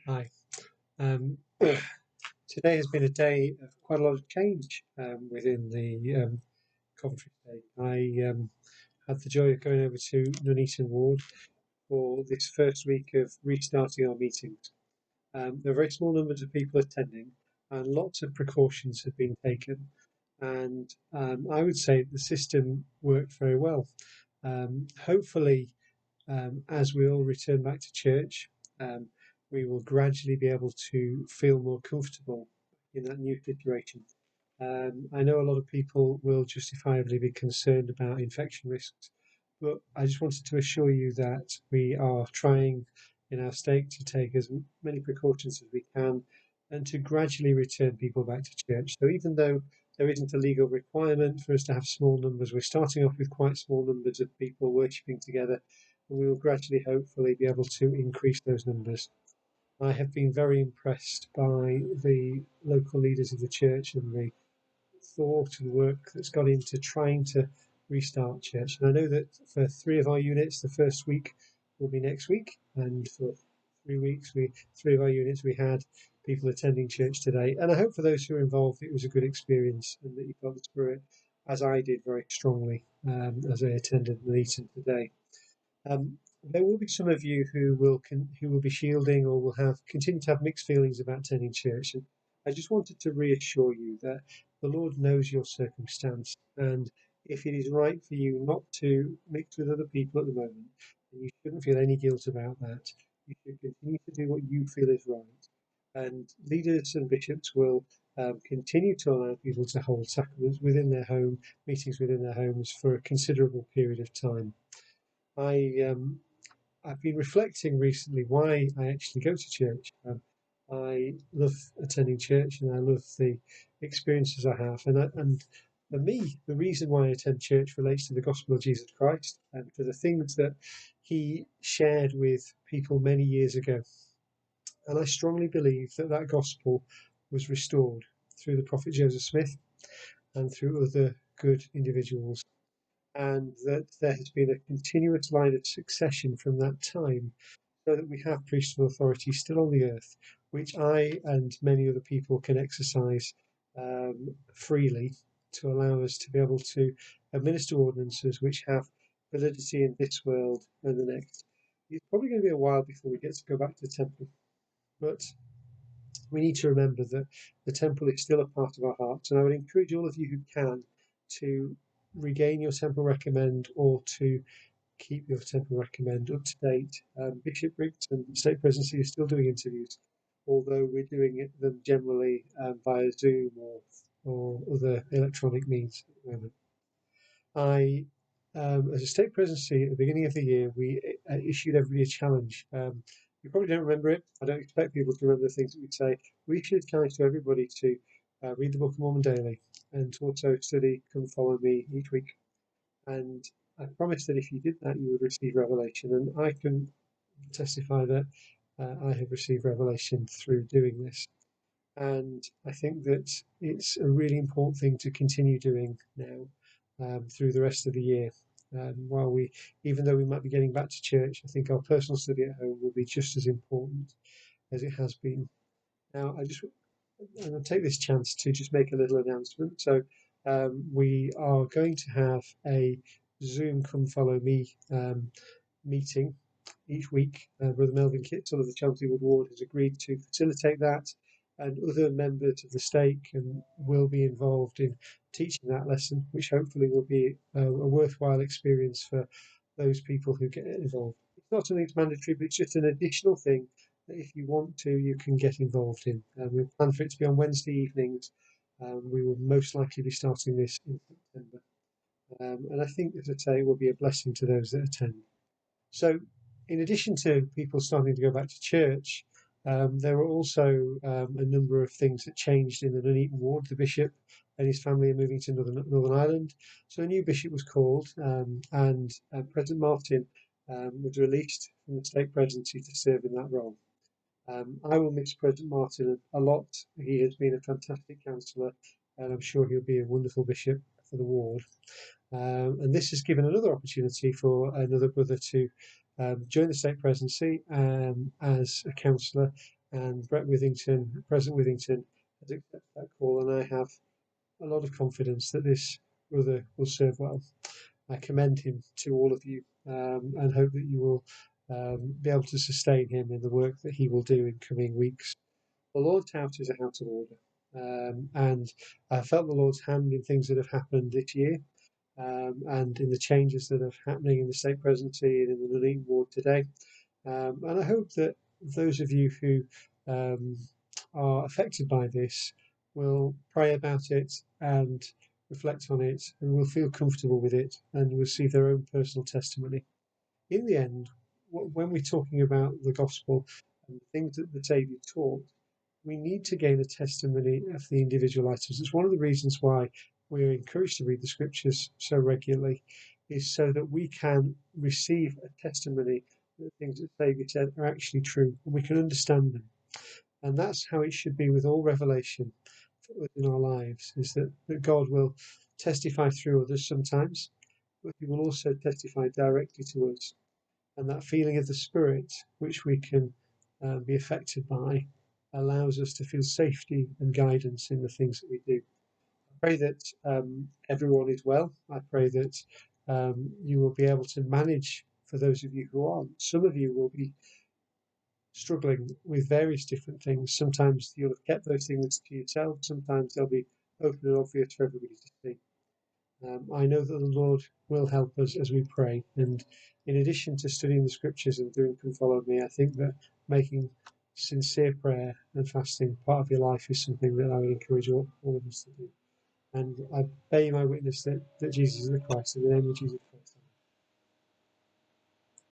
Hi. Today has been a day of quite a lot of change within the Coventry State. I had the joy of going over to Nuneaton Ward for this first week of restarting our meetings. There are very small numbers of people attending, and lots of precautions have been taken. And I would say the system worked very well. Hopefully, as we all return back to church, um, we will gradually be able to feel more comfortable in that new situation. I know a lot of people will justifiably be concerned about infection risks, but I just wanted to assure you that we are trying in our stake to take as many precautions as we can and to gradually return people back to church. So even though there isn't a legal requirement for us to have small numbers, we're starting off with quite small numbers of people worshipping together, and we will gradually, hopefully, be able to increase those numbers. I have been very impressed by the local leaders of the church and the thought and work that's gone into trying to restart church. And I know that for three of our units, the first week will be next week, and for 3 weeks, three of our units we had people attending church today. And I hope for those who are involved, it was a good experience and that you felt the spirit, as I did, very strongly as I attended the meeting today. There will be some of you who will be shielding or will have continue to have mixed feelings about attending church. And I just wanted to reassure you that the Lord knows your circumstance, and if it is right for you not to mix with other people at the moment, then you shouldn't feel any guilt about that. You should continue to do what you feel is right, and leaders and bishops will continue to allow people to hold sacraments within their home, meetings within their homes for a considerable period of time. I I've been reflecting recently why I actually go to church. I love attending church and I love the experiences I have. And for me, the reason why I attend church relates to the gospel of Jesus Christ and to the things that he shared with people many years ago. And I strongly believe that that gospel was restored through the prophet Joseph Smith and through other good individuals, and that there has been a continuous line of succession from that time, so that we have priesthood authority still on the earth, which I and many other people can exercise freely to allow us to be able to administer ordinances which have validity in this world and the next. It's probably going to be a while before we get to go back to the temple, but we need to remember that the temple is still a part of our hearts, and I would encourage all of you who can to regain your temple recommend or to keep your temple recommend up to date. Bishoprics and State Presidency is still doing interviews, although we're doing them generally via Zoom or other electronic means at the moment. As a State Presidency at the beginning of the year, we issued everybody a challenge. You probably don't remember it. I don't expect people to remember the things that we'd say. We issued a challenge to everybody to read the Book of Mormon daily and to also study Come Follow Me each week. And I promised that if you did that, you would receive revelation. And I can testify that I have received revelation through doing this. And I think that it's a really important thing to continue doing now through the rest of the year. While we, even though we might be getting back to church, I think our personal study at home will be just as important as it has been. Now, I'm going to take this chance to just make a little announcement. So, we are going to have a Zoom Come Follow Me meeting each week. Brother Melvin Kitzel of the Chelmsley Wood Ward has agreed to facilitate that, and other members of the stake will be involved in teaching that lesson, which hopefully will be a worthwhile experience for those people who get involved. It's not something that's mandatory, but it's just an additional thing that if you want to, you can get involved in. We've planned for it to be on Wednesday evenings. We will most likely be starting this in September. And I think, as I say, it will be a blessing to those that attend. So, in addition to people starting to go back to church, there were also a number of things that changed in the Nuneaton Ward. The bishop and his family are moving to Northern Ireland. So a new bishop was called, and President Martin was released from the State Presidency to serve in that role. I will miss President Martin a lot. He has been a fantastic councillor, and I'm sure he'll be a wonderful bishop for the ward. And this has given another opportunity for another brother to join the State Presidency as a councillor and President Withington, has accepted that call, and I have a lot of confidence that this brother will serve well. I commend him to all of you, and hope that you will be able to sustain him in the work that he will do in coming weeks. The Lord's house is a house of order, and I felt the Lord's hand in things that have happened this year, and in the changes that are happening in the state presidency and in the Nuneaton ward today. And I hope that those of you who are affected by this will pray about it and reflect on it, and will feel comfortable with it and receive their own personal testimony. In the end, when we're talking about the gospel and the things that the Saviour taught, we need to gain a testimony of the individual items. It's one of the reasons why we're encouraged to read the scriptures so regularly, is so that we can receive a testimony that the things that the Saviour said are actually true, and we can understand them. And that's how it should be with all revelation in our lives, is that God will testify through others sometimes, but he will also testify directly to us. And that feeling of the Spirit, which we can be affected by, allows us to feel safety and guidance in the things that we do. I pray that everyone is well. I pray that you will be able to manage, for those of you who aren't. Some of you will be struggling with various different things. Sometimes you'll have kept those things to yourself. Sometimes they'll be open and obvious for everybody to see. I know that the Lord will help us as we pray. And in addition to studying the scriptures and doing Come Follow Me, I think that making sincere prayer and fasting part of your life is something that I would encourage all of us to do. And I bear you my witness that Jesus is the Christ. In the name of Jesus Christ.